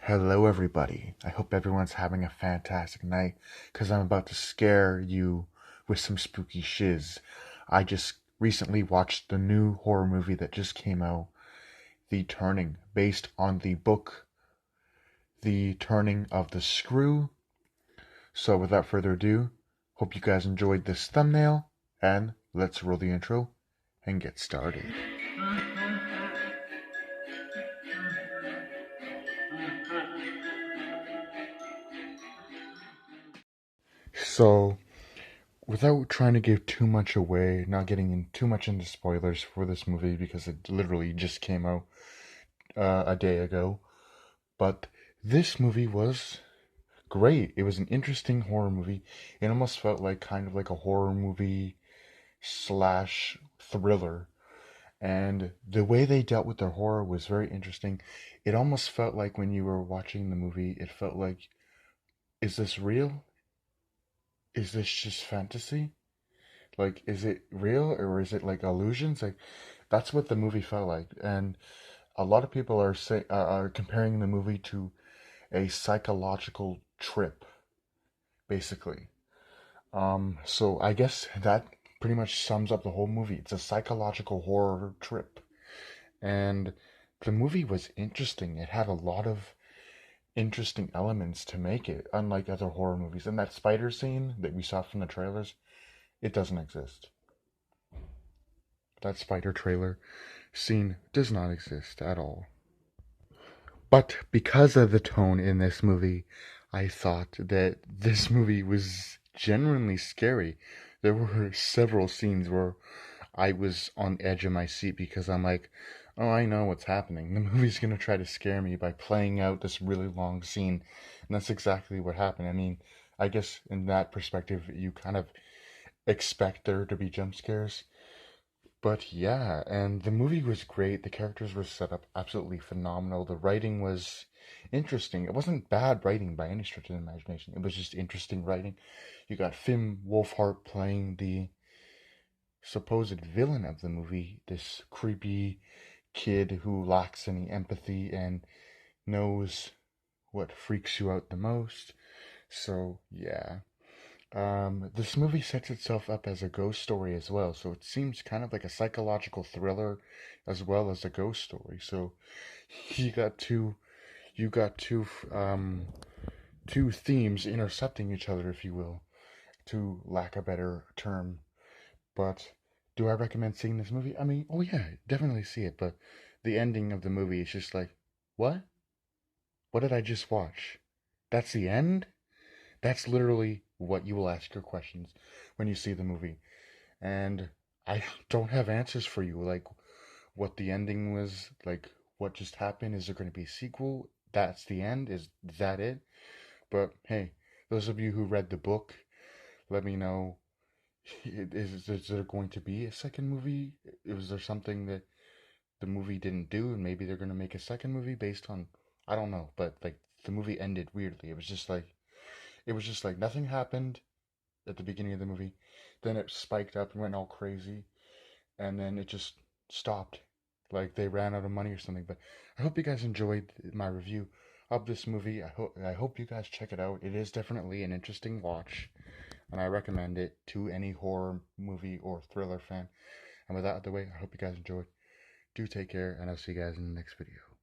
Hello, everybody. I hope everyone's having a fantastic night because I'm about to scare you with some spooky shiz. I just recently watched the new horror movie that just came out, The Turning, based on the book, The Turning of the Screw. So, without further ado, hope you guys enjoyed this thumbnail, and let's roll the intro and get started. So, without trying to give too much away, not getting in too much into spoilers for this movie because it literally just came out a day ago, but this movie was great. It was an interesting horror movie. It almost felt like kind of like a horror movie slash thriller, and the way they dealt with their horror was very interesting. It almost felt like when you were watching the movie, it felt like, is this real? Is this just fantasy? Like, is it real or is it like illusions? Like, that's what the movie felt like. And a lot of people are comparing the movie to a psychological trip, basically. So I guess that pretty much sums up the whole movie. It's a psychological horror trip, and the movie was interesting. It had a lot of interesting elements to make it, unlike other horror movies. And that spider scene that we saw from the trailers, it doesn't exist. That spider trailer scene does not exist at all. But because of the tone in this movie, I thought that this movie was genuinely scary. There were several scenes where I was on the edge of my seat because I'm like, oh, I know what's happening. The movie's going to try to scare me by playing out this really long scene. And that's exactly what happened. I mean, I guess in that perspective, you kind of expect there to be jump scares. But yeah, and the movie was great. The characters were set up absolutely phenomenal. The writing was interesting. It wasn't bad writing by any stretch of the imagination. It was just interesting writing. You got Finn Wolfhard playing the supposed villain of the movie, this creepy kid who lacks any empathy and knows what freaks you out the most. So, yeah. This movie sets itself up as a ghost story as well, so it seems kind of like a psychological thriller as well as a ghost story. So you got two themes intercepting each other, if you will, to lack a better term. But do I recommend seeing this movie? I mean, oh yeah, definitely see it. But the ending of the movie is just like, what? What did I just watch? That's the end? That's literally what you will ask your questions when you see the movie. And I don't have answers for you, like what the ending was, like what just happened. Is there going to be a sequel? That's the end? Is that it? But hey, those of you who read the book, let me know. Is there going to be a second movie? Is there something that the movie didn't do, and maybe they're going to make a second movie based on, I don't know, but like the movie ended weirdly. It was just like nothing happened at the beginning of the movie. Then it spiked up and went all crazy, and then it just stopped. Like they ran out of money or something. But I hope you guys enjoyed my review of this movie. I hope you guys check it out. It is definitely an interesting watch, and I recommend it to any horror movie or thriller fan. And with that out of the way, I hope you guys enjoyed. Do take care, and I'll see you guys in the next video.